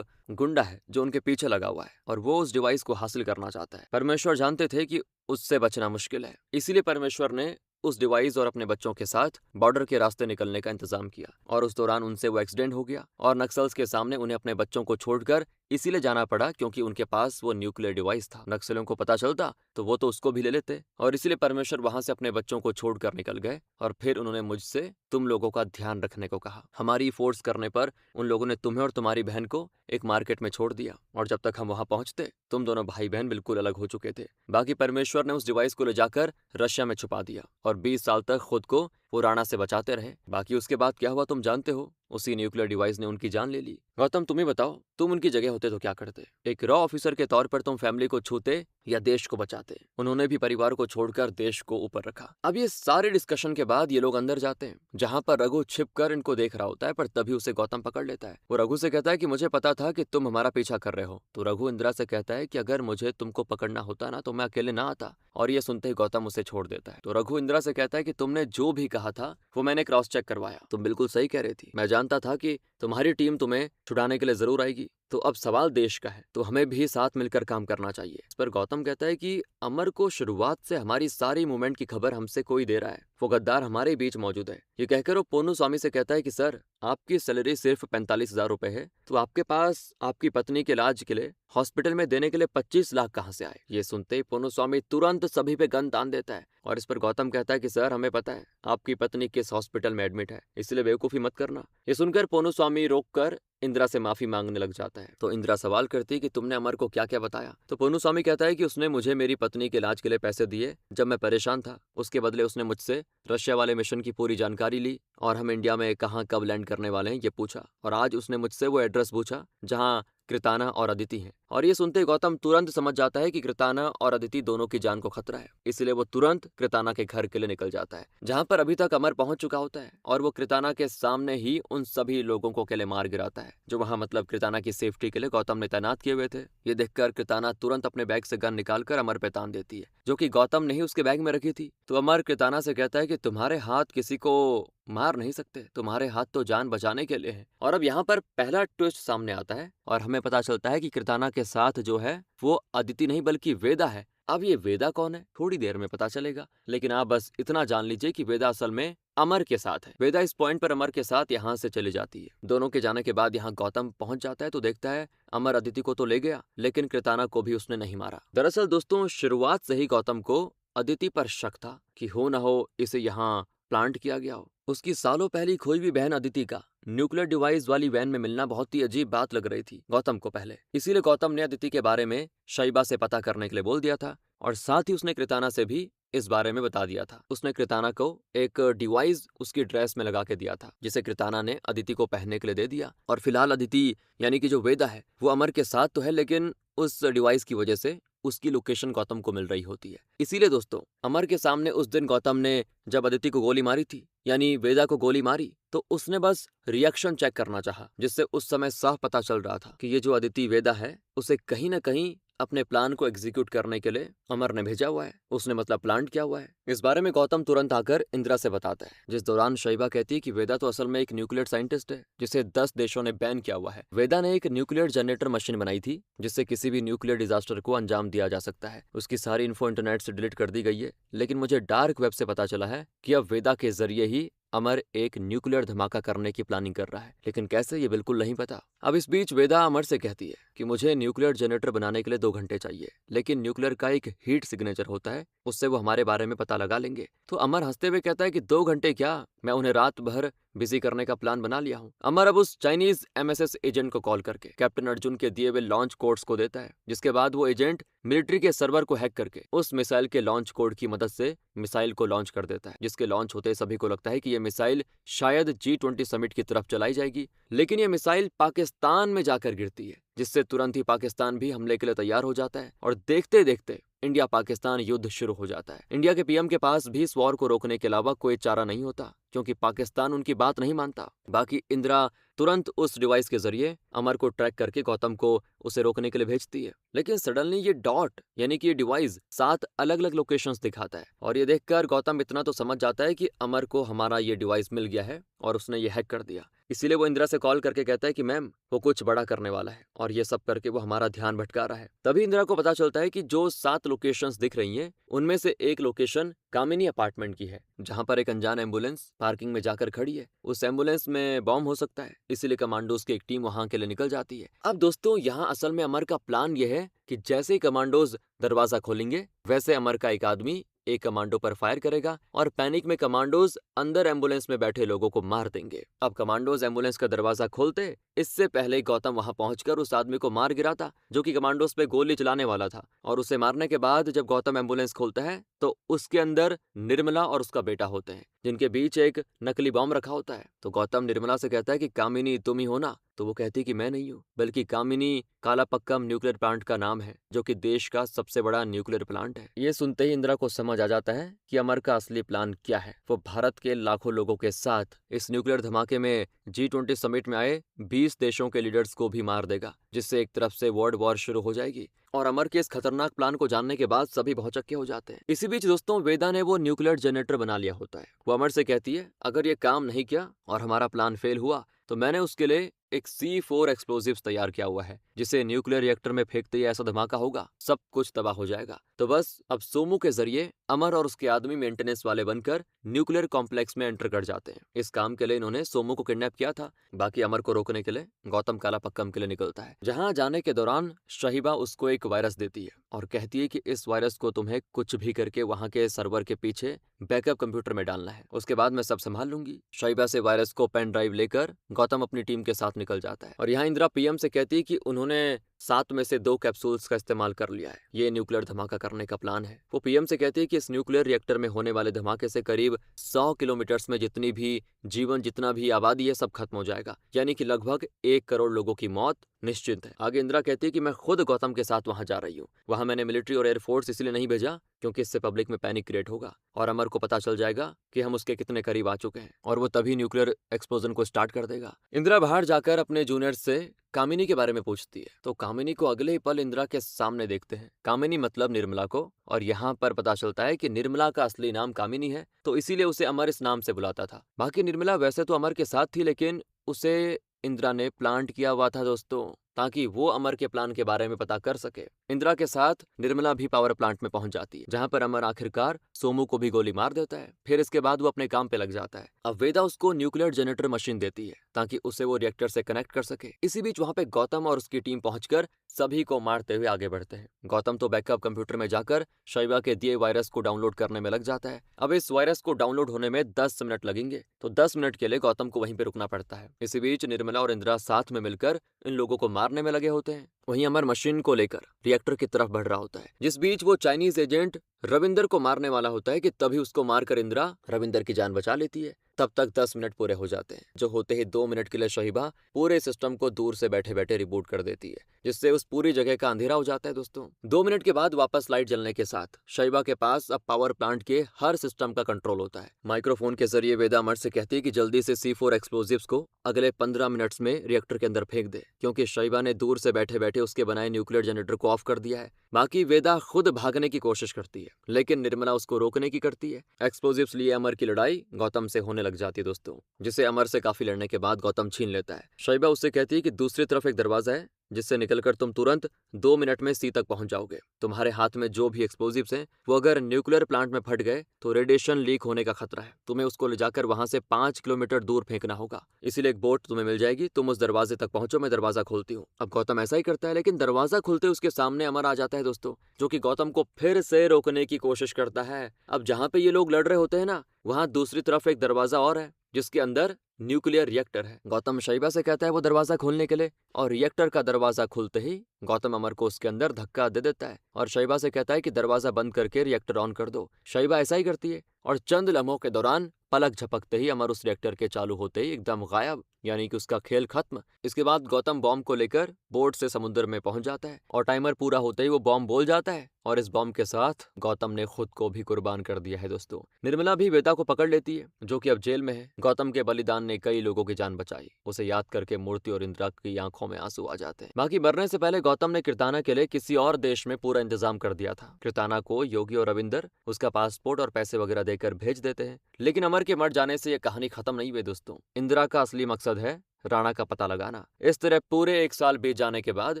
गुंडा है जो उनके पीछे लगा हुआ है और वो उस डिवाइस को हासिल करना चाहता है। परमेश्वर जानते थे कि उससे बचना मुश्किल है, इसीलिए परमेश्वर ने उस डिवाइस और अपने बच्चों के साथ बॉर्डर के रास्ते निकलने का इंतजाम किया। और उस दौरान उनसे वो एक्सीडेंट हो गया और नक्सल्स के सामने उन्हें अपने बच्चों को छोड़कर इसीलिए जाना पड़ा क्योंकि उनके पास वो न्यूक्लियर डिवाइस था। नक्सलियों को पता चलता तो वो तो उसको भी ले लेते, और इसीलिए परमेश्वर वहां से अपने बच्चों को छोड़कर निकल गए। और फिर उन्होंने मुझसे तुम लोगों का ध्यान रखने को कहा। हमारी फोर्स करने पर उन लोगों ने तुम्हें और तुम्हारी बहन को एक मार्केट में छोड़ दिया, और जब तक हम वहां पहुंचते तुम दोनों भाई बहन बिल्कुल अलग हो चुके थे। बाकी परमेश्वर ने उस डिवाइस को ले जाकर रशिया में छुपा दिया और 20 साल तक खुद को वो राणा से बचाते रहे। बाकी उसके बाद क्या हुआ तुम जानते हो, उसी न्यूक्लियर डिवाइस ने उनकी जान ले ली। गौतम तुम ही बताओ, तुम उनकी जगह होते तो क्या करते? एक रॉ ऑफिसर के तौर पर तुम फैमिली को छूते या देश को बचाते? उन्होंने भी परिवार को छोड़कर देश को ऊपर रखा। अब ये सारे डिस्कशन के बाद ये लोग अंदर जाते हैं जहां पर रघु छिप कर इनको देख रहा होता है, पर तभी उसे गौतम पकड़ लेता है। वो रघु से कहता है कि मुझे पता था कि तुम हमारा पीछा कर रहे हो। तो रघु इंदिरा से कहता है कि अगर मुझे तुमको पकड़ना होता ना तो मैं अकेले ना आता, और ये सुनते ही गौतम उसे छोड़ देता है। तो रघु इंदिरा से कहता है कि तुमने जो भी कहा था वो मैंने क्रॉस चेक करवाया, तुम बिल्कुल सही कह रही थी। मैं जानता था कि तुम्हारी टीम तुम्हें छुड़ाने के लिए जरूर आएगी, तो अब सवाल देश का है, तो हमें भी साथ मिलकर काम करना चाहिए। इस पर गौतम कहता है कि अमर को शुरुआत से हमारी सारी मूवमेंट की खबर हमसे कोई दे रहा है, वो गद्दार हमारे बीच मौजूद है। ये कहकर वो पोनू स्वामी से कहता है कि सर आपकी सैलरी सिर्फ 45,000 रुपए है, तो आपके पास आपकी पत्नी के इलाज के लिए हॉस्पिटल में देने के लिए 25 लाख कहाँ से आए? ये सुनते ही पोन्नुस्वामी तुरंत सभी पे गन तान देता है और इस पर गौतम कहता है कि सर, हमें पता है आपकी पत्नी किस हॉस्पिटल में एडमिट है, इसलिए बेवकूफी मत करना। ये सुनकर पोन्नुस्वामी रोककर इंदिरा से माफी मांगने लग जाता है। तो इंदिरा सवाल करती है कि तुमने अमर को क्या क्या बताया? तो पोन्नुस्वामी कहता है कि उसने मुझे मेरी पत्नी के इलाज के लिए पैसे दिए जब मैं परेशान था। उसके बदले उसने मुझसे रशिया वाले मिशन की पूरी जानकारी ली और हम इंडिया में कहाँ कब लैंड करने वाले हैं ये पूछा, और आज उसने मुझसे वो एड्रेस पूछा जहाँ कृताना और अदिति हैं। और ये सुनते गौतम तुरंत समझ जाता है कि कृताना और अदिति दोनों की जान को खतरा है, इसलिए वो तुरंत कृताना के घर के लिए निकल जाता है जहां पर अभी तक अमर पहुंच चुका होता है, और वो कृताना के सामने ही उन सभी लोगों को अकेले मार गिराता है जो वहां मतलब कृताना की सेफ्टी के लिए गौतम ने तैनात किए हुए थे। ये देखकर कृताना तुरंत अपने बैग से गन निकालकर अमर पे तान देती है, जो कि गौतम ने ही उसके बैग में रखी थी। तो अमर कृताना से कहता है कि तुम्हारे हाथ किसी को मार नहीं सकते, तुम्हारे हाथ तो जान बचाने के लिए हैं। और अब यहाँ पर पहला ट्विस्ट सामने आता है और हमें पता चलता है कि कृताना के साथ जो है वो अदिति नहीं बल्कि वेदा है। अब ये वेदा कौन है थोड़ी देर में पता चलेगा, लेकिन आप बस इतना जान लीजिए कि वेदा असल में अमर के साथ है। वेदा इस पॉइंट पर अमर के साथ यहाँ से चली जाती है। दोनों के जाने के बाद यहाँ गौतम पहुंच जाता है तो देखता है अमर अदिति को तो ले गया, लेकिन कृताना को भी उसने नहीं मारा। दरअसल दोस्तों, शुरुआत से ही गौतम को अदिति पर शक था कि हो न हो इसे यहाँ प्लांट किया गया हो। उसकी सालों पहली खोई हुई बहन अदिति का न्यूक्लियर डिवाइस वाली वैन में मिलना बहुत ही अजीब बात लग रही थी गौतम को पहले, इसीलिए गौतम ने अदिति के बारे में शैबा से पता करने के लिए बोल दिया था और साथ ही उसने कृताना से भी इस बारे में बता दिया था। उसने कृताना को एक डिवाइस उसकी ड्रेस में लगा के दिया था जिसे कृताना ने अदिति को पहनने के लिए दे दिया। और फिलहाल अदिति यानी कि जो वेदा है वो अमर के साथ तो है, लेकिन उस डिवाइस की वजह से उसकी लोकेशन गौतम को मिल रही होती है। इसीलिए दोस्तों, अमर के सामने उस दिन गौतम ने जब अदिति को गोली मारी थी यानी वेदा को गोली मारी, तो उसने बस रिएक्शन चेक करना चाहा, जिससे उस समय साफ पता चल रहा था कि ये जो अदिति वेदा है उसे कहीं ना कहीं अपने प्लान को एग्जीक्यूट करने के लिए अमर ने भेजा हुआ है, उसने मतलब प्लान किया हुआ है। इस बारे में गौतम तुरंत आकर इंदिरा से बताता है, जिस दौरान शैबा कहती है कि वेदा तो असल में एक न्यूक्लियर साइंटिस्ट है जिसे 10 देशों ने बैन किया हुआ है। वेदा ने एक न्यूक्लियर जनरेटर मशीन बनाई थी जिससे किसी भी न्यूक्लियर डिजास्टर को अंजाम दिया जा सकता है। उसकी सारी इन्फो इंटरनेट से डिलीट कर दी गई है, लेकिन मुझे डार्क वेब से पता चला है कि अब वेदा के जरिए ही अमर एक न्यूक्लियर धमाका करने की प्लानिंग कर रहा है, लेकिन कैसे ये बिल्कुल नहीं पता। अब इस बीच वेदा अमर से कहती है कि मुझे न्यूक्लियर जनरेटर बनाने के लिए 2 घंटे चाहिए, लेकिन न्यूक्लियर का एक हीट सिग्नेचर होता है, उससे वो हमारे बारे में पता लगा लेंगे। तो अमर हंसते हुए कहता है कि 2 घंटे क्या, मैं उन्हें रात भर बिजी करने का प्लान बना लिया हूँ। अमर अब उस चाइनीज एमएसएस एजेंट को कॉल करके कैप्टन अर्जुन के दिए हुए लॉन्च कोड्स को देता है, जिसके बाद वो एजेंट मिलिट्री के सर्वर को हैक करके उस मिसाइल के लॉन्च कोड की मदद से मिसाइल को लॉन्च कर देता है, जिसके लॉन्च होते सभी को लगता है कि ये मिसाइल शायद G20 समिट की तरफ चलाई जाएगी, लेकिन ये मिसाइल पाकिस्तान में जाकर गिरती है, जिससे तुरंत ही पाकिस्तान भी हमले के लिए तैयार हो जाता है और देखते देखते इंडिया पाकिस्तान युद्ध शुरू हो जाता है। इंडिया के पीएम के पास भी इस वॉर को रोकने के अलावा कोई चारा नहीं होता, क्योंकि पाकिस्तान उनकी बात नहीं मानता। बाकी इंदिरा तुरंत उस डिवाइस के जरिए अमर को ट्रैक करके गौतम को उसे रोकने के लिए भेजती है, लेकिन सडनली ये डॉट यानी कि ये डिवाइस 7 अलग अलग लोकेशंस दिखाता है और ये देखकर गौतम इतना तो समझ जाता है कि अमर को हमारा ये डिवाइस मिल गया है और उसने ये हैक कर दिया। इसीलिए वो इंदिरा से कॉल करके कहता है कि मैम, वो कुछ बड़ा करने वाला है और ये सब करके वो हमारा ध्यान भटका रहा है। तभी इंदिरा को पता चलता है कि जो 7 लोकेशंस दिख रही हैं उनमें से एक लोकेशन कामिनी अपार्टमेंट की है, जहां पर एक अनजान एम्बुलेंस पार्किंग में जाकर खड़ी है। उस एम्बुलेंस में बॉम्ब हो सकता है, इसीलिए कमांडोज की एक टीम वहां के लिए निकल जाती है। अब दोस्तों, यहाँ असल में अमर का प्लान ये है कि जैसे ही कमांडोज दरवाजा खोलेंगे वैसे अमर का एक आदमी एक कमांडो पर फायर करेगा और पैनिक में कमांडोज अंदर एम्बुलेंस में बैठे लोगों को मार देंगे। अब कमांडोज एम्बुलेंस का दरवाजा खोलते इससे पहले गौतम वहां पहुंचकर उस आदमी को मार गिराता जो कि कमांडोज पे गोली चलाने वाला था, और उसे मारने के बाद जब गौतम एम्बुलेंस खोलता है तो उसके अंदर निर्मला और उसका बेटा होते हैं, जिनके बीच एक नकली बॉम्ब रखा होता है। तो गौतम निर्मला से कहता है कि कामिनी तुम ही हो ना? तो वो कहती कि मैं नहीं हूँ, बल्कि कामिनी कालापक्कम न्यूक्लियर प्लांट का नाम है, जो कि देश का सबसे बड़ा न्यूक्लियर प्लांट है। ये सुनते ही इंदिरा को समझ आ जाता है कि अमर का असली प्लान क्या है। वो भारत के लाखों लोगों के साथ इस न्यूक्लियर धमाके में G20 समिट में आए 20 देशों के लीडर्स को भी मार देगा, जिससे एक तरफ से वर्ल्ड वॉर शुरू हो जाएगी। और अमर के इस खतरनाक प्लान को जानने के बाद सभी भौचक्के हो जाते हैं। इसी बीच दोस्तों, वेदा ने वो न्यूक्लियर जनरेटर बना लिया होता है। वो अमर से कहती है, अगर ये काम नहीं किया और हमारा प्लान फेल हुआ तो मैंने उसके लिए एक C4 एक्सप्लोजिव्स तैयार किया हुआ है, जिसे न्यूक्लियर रिएक्टर में फेंकते ही ऐसा धमाका होगा, सब कुछ तबाह हो जाएगा। तो बस अब सोमू के जरिए अमर और उसके आदमी मेंटेनेंस वाले बनकर न्यूक्लियर कॉम्प्लेक्स में एंटर कर जाते हैं। इस काम के लिए इन्होंने सोमू को किडनैप किया था। बाकी अमर को रोकने के लिए गौतम कालापक्कम के लिए निकलता है, जहां जाने के दौरान शहीबा उसको एक वायरस देती है और कहती है कि इस वायरस को तुम्हें कुछ भी करके वहां के सर्वर के पीछे बैकअप कंप्यूटर में डालना है, उसके बाद मैं सब संभाल लूंगी। शहीबा से वायरस को पेन ड्राइव लेकर गौतम अपनी टीम के साथ निकल जाता है और यहाँ इंदिरा पीएम से कहती है कि उन्होंने 7 में से 2 कैप्सूल्स का इस्तेमाल कर लिया है, ये न्यूक्लियर धमाका करने का प्लान है। वो पीएम से कहती है कि इस न्यूक्लियर रिएक्टर में होने वाले धमाके से करीब 100 किलोमीटर्स में जितनी भी जीवन, जितना भी आबादी है, सब खत्म हो जाएगा, यानी कि लगभग 1 करोड़ लोगों की मौत निश्चित है। आगे इंदिरा कहती है कि मैं खुद गौतम के साथ वहां जा रही हूँ। वहां मैंने मिलिट्री और एयरफोर्स इसलिए नहीं भेजा क्योंकि इससे पब्लिक में पैनिक क्रिएट होगा और अमर को पता चल जाएगा कि हम उसके कितने करीब आ चुके हैं और वो तभी न्यूक्लियर एक्सप्लोजन को स्टार्ट कर देगा। इंदिरा बाहर जाकर अपने जूनियर से कामिनी के बारे में पूछती है, तो कामिनी को अगले ही पल इंदिरा के सामने देखते हैं। कामिनी मतलब निर्मला को, और यहाँ पर पता चलता है कि निर्मला का असली नाम कामिनी है, तो इसीलिए उसे अमर इस नाम से बुलाता था। बाकी निर्मला वैसे तो अमर के साथ थी, लेकिन उसे इंदिरा ने प्लांट किया हुआ था दोस्तों, ताकि वो अमर के प्लान के बारे में पता कर सके। इंदिरा के साथ निर्मला भी पावर प्लांट में पहुंच जाती है, जहां पर अमर आखिरकार सोमू को भी गोली मार देता है। फिर इसके बाद वो अपने काम पे लग जाता है। अब वेदा उसको न्यूक्लियर जनरेटर मशीन देती है ताकि उसे वो रिएक्टर से कनेक्ट कर सके। इसी बीच वहां पे गौतम और उसकी टीम पहुंचकर सभी को मारते हुए आगे बढ़ते हैं। गौतम तो बैकअप कंप्यूटर में जाकर शैवा के दिए वायरस को डाउनलोड करने में लग जाता है। अब इस वायरस को डाउनलोड होने में 10 मिनट लगेंगे, तो 10 मिनट के लिए गौतम को वहीं पे रुकना पड़ता है। इसी बीच निर्मला और इंदिरा साथ में मिलकर इन लोगों को मारने में लगे होते हैं। वहीं अमर मशीन को लेकर रिएक्टर की तरफ बढ़ रहा होता है। जिस बीच वो चाइनीज एजेंट रविंदर को मारने वाला होता है कि तभी उसको मारकर इंदिरा रविंदर की जान बचा लेती है। तब तक 10 मिनट पूरे हो जाते हैं, जो होते ही 2 मिनट के लिए शहीबा पूरे सिस्टम को दूर से बैठे बैठे रिबूट कर देती है, जिससे उस पूरी जगह का अंधेरा हो जाता है दोस्तों। 2 मिनट के बाद वापस लाइट जलने के साथ शहीबा के पास अब पावर प्लांट के हर सिस्टम का कंट्रोल होता है। माइक्रोफोन के जरिए वेदा अमर से कहती है कि जल्दी से C4 एक्सप्लोजिव्स को अगले 15 मिनट्स में रिएक्टर के अंदर फेंक दे, क्योंकि शहीबा ने दूर से बैठे बैठे उसके बनाए न्यूक्लियर जनरेटर को ऑफ कर दिया है। बाकी वेदा खुद भागने की कोशिश करती है, लेकिन निर्मला उसको रोकने की करती है। एक्सप्लोजिव्स लिए अमर की लड़ाई गौतम से होने लग जाती है दोस्तों, जिसे अमर से काफी लड़ने के बाद गौतम छीन लेता है। शहीबा उससे कहती है कि दूसरी तरफ एक दरवाजा है, जिससे निकलकर तुम तुरंत 2 मिनट में C तक पहुंच जाओगे। तुम्हारे हाथ में जो भी एक्सप्लोजिव्स हैं, वो अगर न्यूक्लियर प्लांट में फट गए तो रेडिएशन लीक होने का खतरा है। तुम्हें उसको ले जाकर वहां से 5 किलोमीटर दूर फेंकना होगा, इसीलिए एक बोट तुम्हें मिल जाएगी। तुम उस दरवाजे तक पहुंचो, मैं दरवाजा खोलती हूँ। अब गौतम ऐसा ही करता है, लेकिन दरवाजा खुलते उसके सामने अमर आ जाता है दोस्तों, जो कि गौतम को फिर से रोकने की कोशिश करता है। अब जहां पे ये लोग लड़ रहे होते हैं ना, वहां दूसरी तरफ एक दरवाजा और है, जिसके अंदर न्यूक्लियर रिएक्टर है। गौतम शहीबा से कहता है वो दरवाजा खोलने के लिए, और रिएक्टर का दरवाजा खुलते ही गौतम अमर को उसके अंदर धक्का दे देता है और शहीबा से कहता है कि दरवाजा बंद करके रिएक्टर ऑन कर दो। शहीबा ऐसा ही करती है और चंद लम्हों के दौरान पलक झपकते ही अमर उस रिएक्टर के चालू होते ही एकदम गायब, यानी कि उसका खेल खत्म। इसके बाद गौतम बॉम्ब को लेकर बोट से समुद्र में पहुंच जाता है और टाइमर पूरा होते ही वो बॉम्ब बोल जाता है, और इस बॉम्ब के साथ गौतम ने खुद को भी कुर्बान कर दिया है दोस्तों। निर्मला भी वेदा को पकड़ लेती है, जो कि अब जेल में है। गौतम के बलिदान ने कई लोगों की जान बचाई। उसे याद करके मूर्ति और इंदिरा की आंखों में आंसू आ जाते हैं। बाकी मरने से पहले गौतम ने कीर्ताना के लिए किसी और देश में पूरा इंतजाम कर दिया था। कीर्ताना को योगी और रविंदर उसका पासपोर्ट और पैसे वगैरह देकर भेज देते हैं, लेकिन अमर के मर जाने से यह कहानी खत्म नहीं हुई दोस्तों। इंदिरा का असली मकसद है राणा का पता लगाना। इस तरह पूरे 1 साल बीत जाने के बाद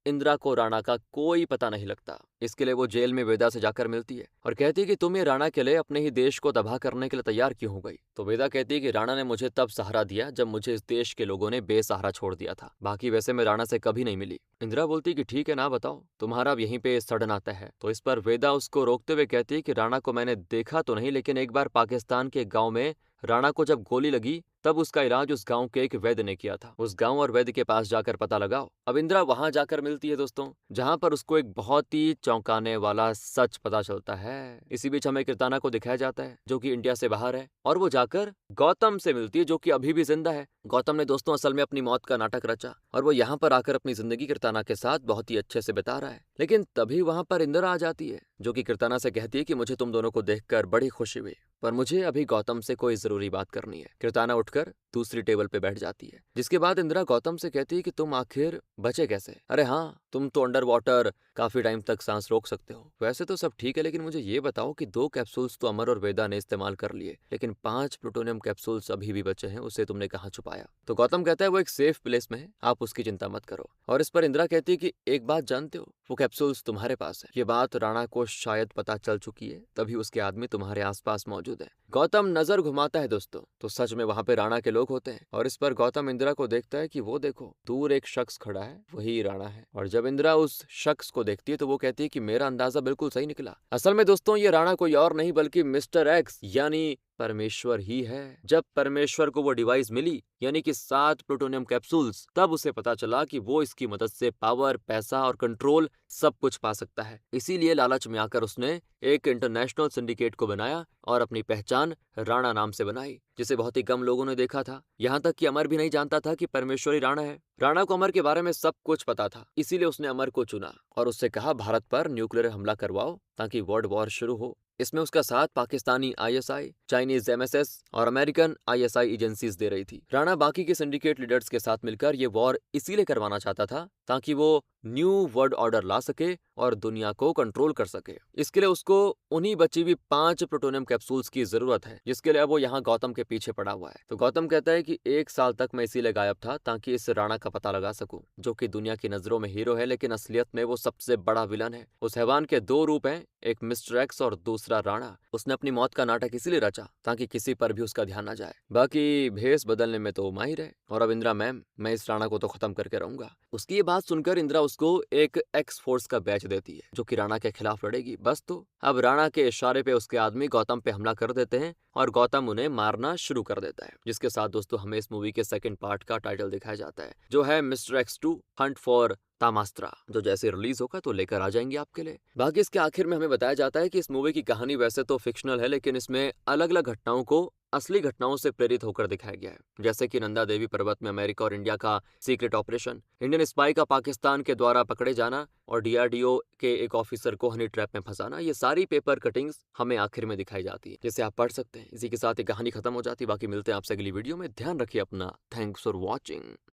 इंदिरा को राणा का कोई पता नहीं लगता। इसके लिए वो जेल में वेदा से जाकर मिलती है और कहती है कि तुम ये राणा के लिए अपने ही देश को तबाह करने के लिए तैयार क्यों हो गई। तो वेदा कहती है कि राणा ने मुझे तब सहारा दिया जब मुझे इस देश के लोगों ने बेसहारा छोड़ दिया था। बाकी वैसे मैं राणा से कभी नहीं मिली। इंदिरा बोलती है कि ठीक है ना, बताओ तुम्हारा अब यहीं पे सड़न आता है। तो इस पर वेदा उसको रोकते हुए कहती है कि राणा को मैंने देखा तो नहीं, लेकिन एक बार पाकिस्तान के गाँव में राणा को जब गोली लगी तब उसका इलाज उस गांव के एक वैद्य ने किया था। उस गांव और वैद्य के पास जाकर पता लगाओ। अब इंदिरा वहां जाकर मिलती है दोस्तों, जहां पर उसको एक बहुत ही चौंकाने वाला सच पता चलता है। इसी बीच हमें कीर्ताना को दिखाया जाता है, जो कि इंडिया से बाहर है, और वो जाकर गौतम से मिलती है, जो कि अभी भी जिंदा है। गौतम ने दोस्तों असल में अपनी मौत का नाटक रचा और वो यहाँ पर आकर अपनी जिंदगी कीर्ताना के साथ बहुत ही अच्छे से बिता रहा है। लेकिन तभी वहां पर इंदिरा आ जाती है, जो कि कीर्ताना से कहती है कि मुझे तुम दोनों को देखकर बड़ी खुशी हुई। पर मुझे अभी गौतम से कोई जरूरी बात करनी है। कृताना उठकर दूसरी टेबल पे बैठ जाती है, जिसके बाद इंदिरा गौतम से कहती है कि तुम आखिर बचे कैसे? अरे हाँ, तुम तो अंडर वाटर काफी टाइम तक सांस रोक सकते हो। वैसे तो सब ठीक है, लेकिन मुझे ये बताओ कि 2 कैप्सूल्स तो अमर और वेदा ने इस्तेमाल कर लिए, लेकिन 5 प्लूटोनियम कैप्सूल्स अभी भी बचे हैं, उसे तुमने कहाँ छुपाया? तो गौतम कहता है वो एक सेफ प्लेस में है, आप उसकी चिंता मत करो। और इस पर इंदिरा कहती है कि एक बात जानते हो, वो कैप्सूल्स तुम्हारे पास है। ये बात राणा को शायद पता चल चुकी है, तभी उसके आदमी तुम्हारे आसपास मौजूद है। गौतम नजर घुमाता है दोस्तों, तो सच में वहां पे राणा के लोग होते हैं। और इस पर गौतम इंदिरा को देखता है कि वो देखो, दूर एक शख्स खड़ा है, वही राणा है। और जब इंदिरा उस शख्स को देखती है तो वो कहती है कि मेरा अंदाजा बिल्कुल सही निकला। असल में दोस्तों ये राणा कोई और नहीं बल्कि मिस्टर एक्स यानी परमेश्वर ही है। जब परमेश्वर को वो डिवाइस मिली, यानी कि 7 प्लूटोनियम कैप्सूल्स, तब उसे पता चला कि वो इसकी मदद से पावर, पैसा और कंट्रोल सब कुछ पा सकता है। इसीलिए लालच में आकर उसने एक इंटरनेशनल सिंडिकेट को बनाया और अपनी पहचान राणा नाम से बनाई, जिसे बहुत ही कम लोगों ने देखा था। यहाँ तक कि अमर भी नहीं जानता था कि परमेश्वर ही राणा है। राणा को अमर के बारे में सब कुछ पता था, इसीलिए उसने अमर को चुना और उससे कहा भारत पर न्यूक्लियर हमला करवाओ ताकि वर्ल्ड वॉर शुरू हो। इसमें उसका साथ पाकिस्तानी आईएसआई, चाइनीज एमएसएस और अमेरिकन आईएसआई एजेंसीज दे रही थी। राणा बाकी के सिंडिकेट लीडर्स के साथ मिलकर ये वॉर इसीलिए करवाना चाहता था ताकि वो न्यू वर्ल्ड ऑर्डर ला सके और दुनिया को कंट्रोल कर सके। इसके लिए उसको उन्हीं बची हुई 5 प्लूटोनियम कैप्सूल्स की जरूरत है, जिसके लिए अब वो यहाँ गौतम के पीछे पड़ा हुआ है। तो गौतम कहता है कि 1 साल तक मैं इसीलिए गायब था ताकि इस राणा का पता लगा सकूं, जो कि दुनिया की नजरों में हीरो है, लेकिन असलियत में वो सबसे बड़ा विलन है। उस हैवान के 2 रूप हैं, एक मिस्टर एक्स और दूसरा राणा। उसने अपनी मौत का नाटक इसीलिए रचा ताकि किसी पर भी उसका ध्यान न जाए। बाकी भेस बदलने में तो माहिर है। और अब इंदिरा मैम, मैं इस राणा को तो खत्म करके रहूंगा। उसकी ये बात सुनकर इंदिरा उसको एक एक्स फोर्स का बैच देती है, जो कि राणा के खिलाफ लड़ेगी। बस तो अब राणा के इशारे पे उसके आदमी गौतम पे हमला कर देते हैं और गौतम उन्हें मारना शुरू कर देता है। जिसके साथ दोस्तों हमें इस मूवी के सेकंड पार्ट का टाइटल दिखाया जाता है, जो है मिस्टर एक्स 2 हंट फॉर तामास्त्रा, जो जैसे रिलीज होगा तो लेकर आ जाएंगे आपके लिए। बाकी इसके आखिर में हमें बताया जाता है कि इस मूवी की कहानी वैसे तो फिक्शनल है, लेकिन इसमें अलग अलग घटनाओं को असली घटनाओं से प्रेरित होकर दिखाया गया है। जैसे कि नंदा देवी पर्वत में अमेरिका और इंडिया का सीक्रेट ऑपरेशन, इंडियन स्पाई का पाकिस्तान के द्वारा पकड़े जाना और डीआरडीओ के एक ऑफिसर को हनी ट्रैप में फंसाना, ये सारी पेपर कटिंग्स हमें आखिर में दिखाई जाती है, जिसे आप पढ़ सकते हैं। इसी के साथ ये कहानी खत्म हो जाती है। बाकी मिलते हैं आपसे अगली वीडियो में। ध्यान रखिए अपना। Thanks for watching.